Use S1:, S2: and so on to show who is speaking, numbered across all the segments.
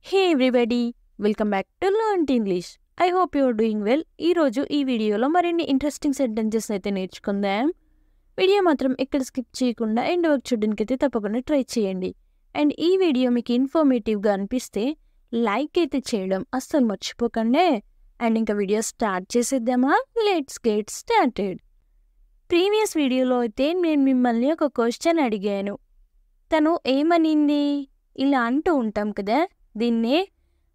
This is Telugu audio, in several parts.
S1: Hey everybody, welcome back to learn English. I hope you are doing well. ఈరోజు ఈ వీడియోలో మరిన్ని ఇంట్రెస్టింగ్ సెంటెన్సెస్ అయితే నేర్చుకుందాం. వీడియో మాత్రం ఇక్కడ స్కిప్ చేయకుండా ఎండ్ వరకు చూడడానికి అయితే తప్పకుండా ట్రై చేయండి. అండ్ ఈ వీడియో మీకు ఇన్ఫర్మేటివ్గా అనిపిస్తే లైక్ అయితే చేయడం అస్సలు మర్చిపోకండి. అండ్ ఇంకా వీడియో స్టార్ట్ చేసేద్దామా? Let's get started. ప్రీవియస్ వీడియోలో అయితే నేను మిమ్మల్ని ఒక క్వశ్చన్ అడిగాను. తను ఏమనింది? ఇలా అంటూ ఉంటాం కదా, దీన్నే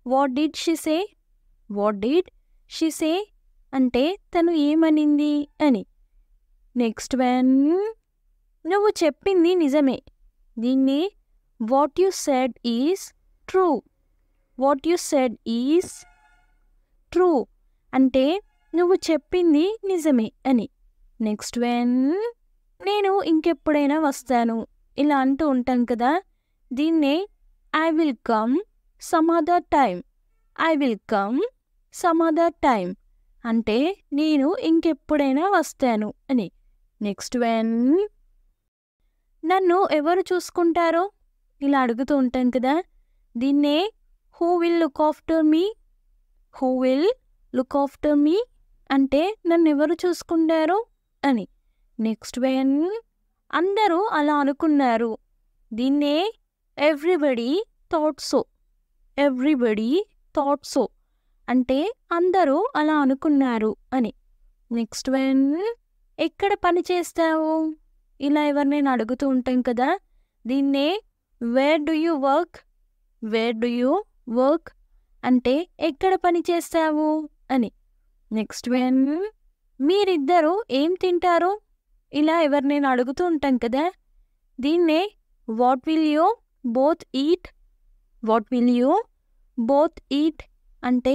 S1: what did she say, what did she సే అంటే తను ఏమనింది అని. నెక్స్ట్ వన్, నువ్వు చెప్పింది నిజమే. దీన్ని what you said is true, what you said is true అంటే నువ్వు చెప్పింది నిజమే అని. నెక్స్ట్ వన్, నేను ఇంకెప్పుడైనా వస్తాను. ఇలా అంటూ ఉంటాం కదా, దీన్నే I will come some other time, I will come some other time అంటే నేను ఇంకెప్పుడైనా వస్తాను అని. నెక్స్ట్ వన్, నన్ను ఎవరు చూసుకుంటారో? ఇలా అడుగుతూ ఉంటాం కదా, దీన్నే who will look after me, who will look after me అంటే నన్ను ఎవరు చూసుకుంటారు అని. నెక్స్ట్ వన్, అందరూ అలా అనుకున్నారు. దీన్నే everybody thought so, everybody thought so అంటే అందరూ అలా అనుకున్నారు అని. నెక్స్ట్ వన్, ఎక్కడ పని చేస్తావు? ఇలా ఎవరినైనా అడుగుతూ ఉంటాం కదా, దీన్నే wear do you work, wear do you work అంటే ఎక్కడ పని చేస్తావు అని. నెక్స్ట్ వన్, మీరిద్దరూ ఏం తింటారు? ఇలా ఎవరినైనా అడుగుతూ ఉంటాం కదా, దీన్నే what will you both eat, what will you both eat అంటే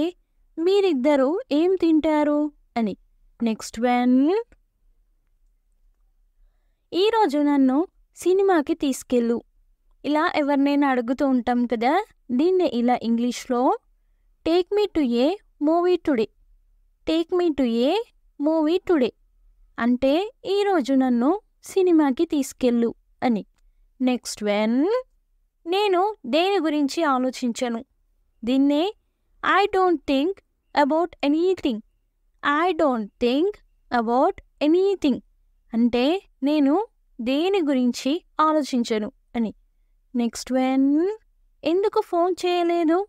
S1: మీరిద్దరూ ఏం తింటారు అని. నెక్స్ట్ వన్, ఈరోజు నన్ను సినిమాకి తీసుకెళ్ళు. ఇలా ఎవరినైనా అడుగుతూ ఉంటాం కదా, దీన్నే ఇలా ఇంగ్లీష్లో take me to A movie today, take me to A movie today అంటే ఈరోజు నన్ను సినిమాకి తీసుకెళ్ళు అని. నెక్స్ట్ వన్, నేను దేని గురించి ఆలోచించను. దీన్నే I don't think about anything, I don't think about anything అంటే నేను దేని గురించి ఆలోచించను అని. నెక్స్ట్ వన్, ఎందుకు ఫోన్ చేయలేదు?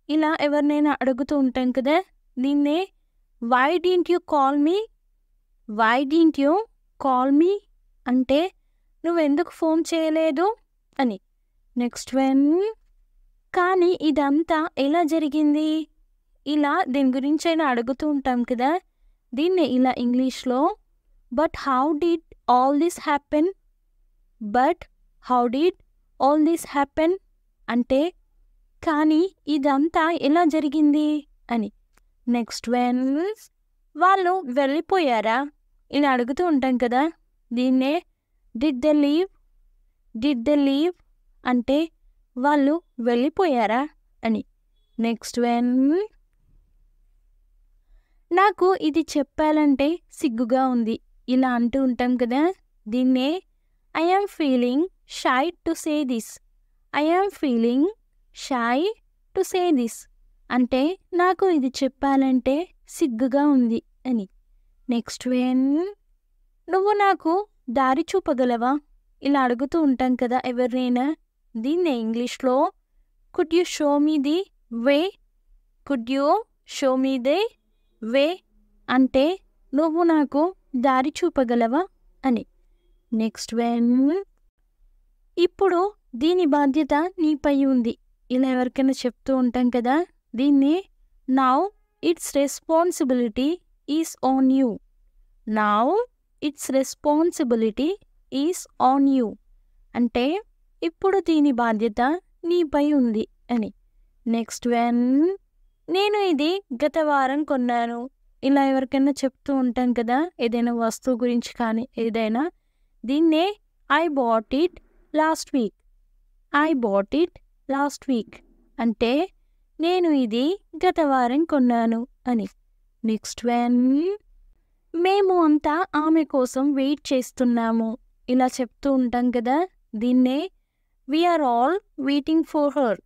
S1: ఇలా ఎవరినైనా అడుగుతూ ఉంటాం కదా, దీన్నే why didn't you call me, why didn't you call me అంటే నువ్వెందుకు ఫోన్ చేయలేదు అని. నెక్స్ట్ వన్, కానీ ఇదంతా ఎలా జరిగింది? ఇలా దీని గురించైనా అడుగుతూ ఉంటాం కదా, దీన్ని ఇలా ఇంగ్లీష్లో but how did all this happen, but how did all this happen అంటే కానీ ఇదంతా ఎలా జరిగింది అని. నెక్స్ట్ వన్, వాళ్ళు వెళ్ళిపోయారా? ఇలా అడుగుతూ ఉంటాం కదా, దీన్నే did they leave, did they leave అంటే వాళ్ళు వెళ్ళిపోయారా అని. నెక్స్ట్ వన్, నాకు ఇది చెప్పాలంటే సిగ్గుగా ఉంది. ఇలా అంటూ ఉంటాం కదా, దీన్నే I am feeling shy to say this, I am feeling shy to say this అంటే నాకు ఇది చెప్పాలంటే సిగ్గుగా ఉంది అని. నెక్స్ట్ వన్, నువ్వు నాకు దారి చూపగలవా? ఇలా అడుగుతూ ఉంటాం కదా ఎవరినైనా, దీన్నే ఇంగ్లీష్లో could you show me the way, could you show me the way అంటే నువ్వు నాకు దారి చూపగలవా అని. నెక్స్ట్ వన్, ఇప్పుడు దీని బాధ్యత నీపై ఉంది. ఇలా ఎవరికైనా చెప్తూ ఉంటాం కదా, దీన్ని now it's responsibility is on you, now it's responsibility is on you అంటే ఇప్పుడు దీని బాధ్యత నీపై ఉంది అని. నెక్స్ట్ వన్, నేను ఇది గత వారం కొన్నాను. ఇలా ఎవరికైనా చెప్తూ ఉంటాం కదా, ఏదైనా వస్తువు గురించి కానీ ఏదైనా, దీన్నే I bought it last week, I bought it last week అంటే నేను ఇది గత వారం కొన్నాను అని. నెక్స్ట్ వన్, మేము అంతా ఆమె కోసం వెయిట్ చేస్తున్నాము. ఇలా చెప్తూ ఉంటాం కదా, దీన్నే we are all waiting for her,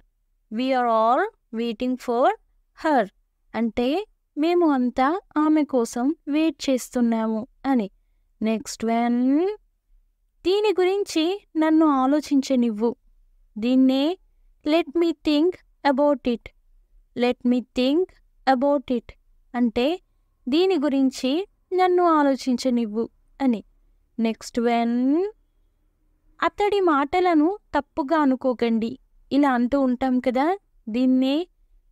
S1: we are all waiting for her అంటే మేము అంతా ఆమె కోసం వెయిట్ చేస్తున్నాము అని. నెక్స్ట్ వన్, దీని గురించి నన్ను ఆలోచించనివ్వు. దీన్నే let me think about it. Let me think about it అంటే దీని గురించి నన్ను ఆలోచించనివ్వు అని. నెక్స్ట్ వన్, అతడి మాటలను తప్పుగా అనుకోకండి. ఇలా అంటూ ఉంటాం కదా, దీన్నే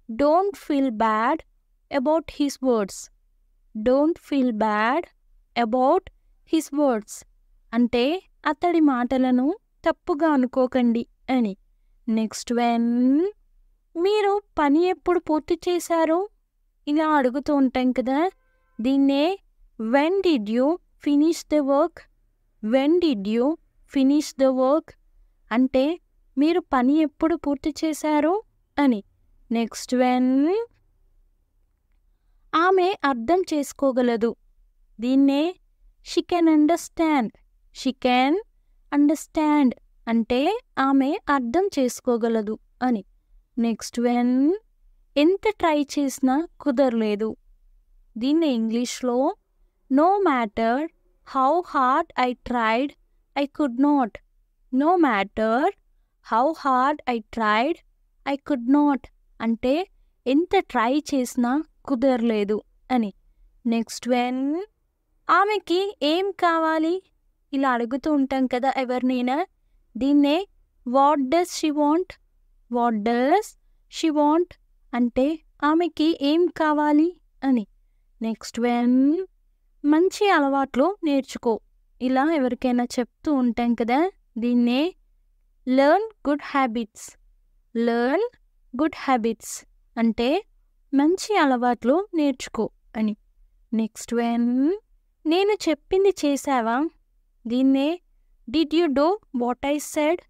S1: don't feel bad about his words. Don't feel bad about his words అంటే అతడి మాటలను తప్పుగా అనుకోకండి అని. నెక్స్ట్ వన్, మీరు పని ఎప్పుడు పూర్తి చేశారు? ఇలా అడుగుతూ ఉంటాం కదా, దీన్నే when did you finish the work. When did you finish the work అంటే మీరు పని ఎప్పుడు పూర్తి చేశారు అని. నెక్స్ట్ వన్, ఆమె అర్థం చేసుకోగలదు. దీన్నే she can understand. She can understand అంటే ఆమె అర్థం చేసుకోగలదు అని. నెక్స్ట్ వన్, ఎంత ట్రై చేసినా కుదరలేదు. దీన్ని ఇంగ్లీష్లో no matter how hard I tried I could not. No matter how hard I tried I could not అంటే ఎంత ట్రై చేసినా కుదరలేదు అని. నెక్స్ట్ వన్, ఆమెకి ఏం కావాలి? ఇలా అడుగుతూ ఉంటాం కదా ఎవరినైనా, దీన్నే what does she want. What does she want అంటే ఆమెకి ఏం కావాలి అని. నెక్స్ట్ వన్, మంచి అలవాట్లు నేర్చుకో. ఇలా ఎవరికైనా చెప్తూ ఉంటాం కదా, దీన్నే learn good habits. Learn good habits అంటే మంచి అలవాట్లు నేర్చుకో అని. నెక్స్ట్ వన్, నేను చెప్పింది చేసావా? దీన్నే did you do what I said.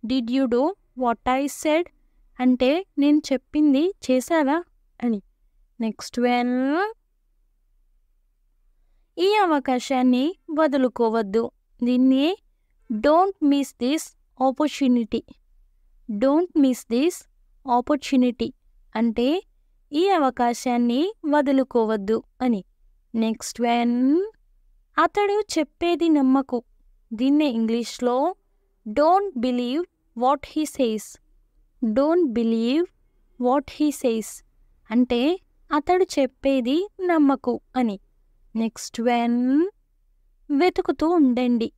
S1: Did you do what I said అంటే నేను చెప్పింది చేసావా అని. నెక్స్ట్ వన్, ఈ అవకాశాన్ని వదులుకోవద్దు. దీన్ని don't miss this opportunity. Don't miss this opportunity అంటే ఈ అవకాశాన్ని వదులుకోవద్దు అని. నెక్స్ట్ వన్, అతడు చెప్పేది నమ్మకు. దీన్నే ఇంగ్లీష్లో don't believe what he says. Don't believe what he says అంటే అతడు చెప్పేది నమ్మకు అని. నెక్స్ట్ వన్, వెతుకుతూ ఉండండి.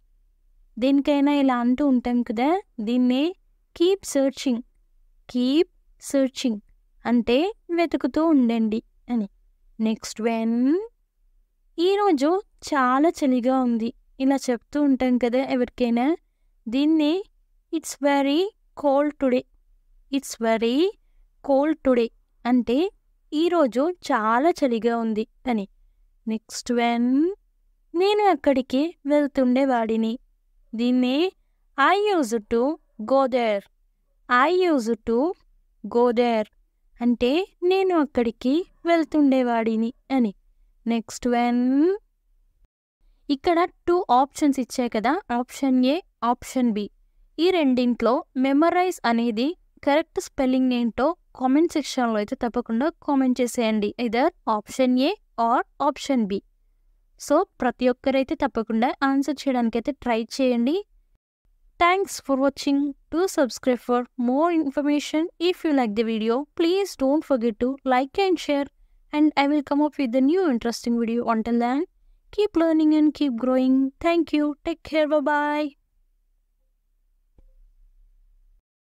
S1: దేనికైనా ఇలా అంటూ ఉంటాం కదా, దీన్నే కీప్ సర్చింగ్. కీప్ సర్చింగ్ అంటే వెతుకుతూ ఉండండి అని. నెక్స్ట్ వన్, ఈరోజు చాలా చలిగా ఉంది. ఇలా చెప్తూ ఉంటాం కదా ఎవరికైనా, దీన్నే it's very cold today. It's very cold today అంటే ఈరోజు చాలా చలిగా ఉంది అని. నెక్స్ట్ వన్, నేను అక్కడికి వెళ్తుండేవాడిని. దీన్నే I use to go there. I use to go there అంటే నేను అక్కడికి వెళ్తుండేవాడిని అని. నెక్స్ట్ వన్, ఇక్కడ 2 ఆప్షన్స్ ఇచ్చాయి కదా, ఆప్షన్ ఏ, ఆప్షన్ బి. ఈ రెండింట్లో మెమరైజ్ అనేది కరెక్ట్ స్పెల్లింగ్ ఏంటో కామెంట్ సెక్షన్లో అయితే తప్పకుండా కామెంట్ చేసేయండి. Either option A or option B. So ప్రతి ఒక్కరైతే తప్పకుండా ఆన్సర్ చేయడానికైతే ట్రై చేయండి. Thanks for watching. To subscribe for more information. If you like the video, please don't forget to like and share. And I will come up with a new interesting video. Until then, keep learning and keep growing. Thank you. Take care. Bye-bye.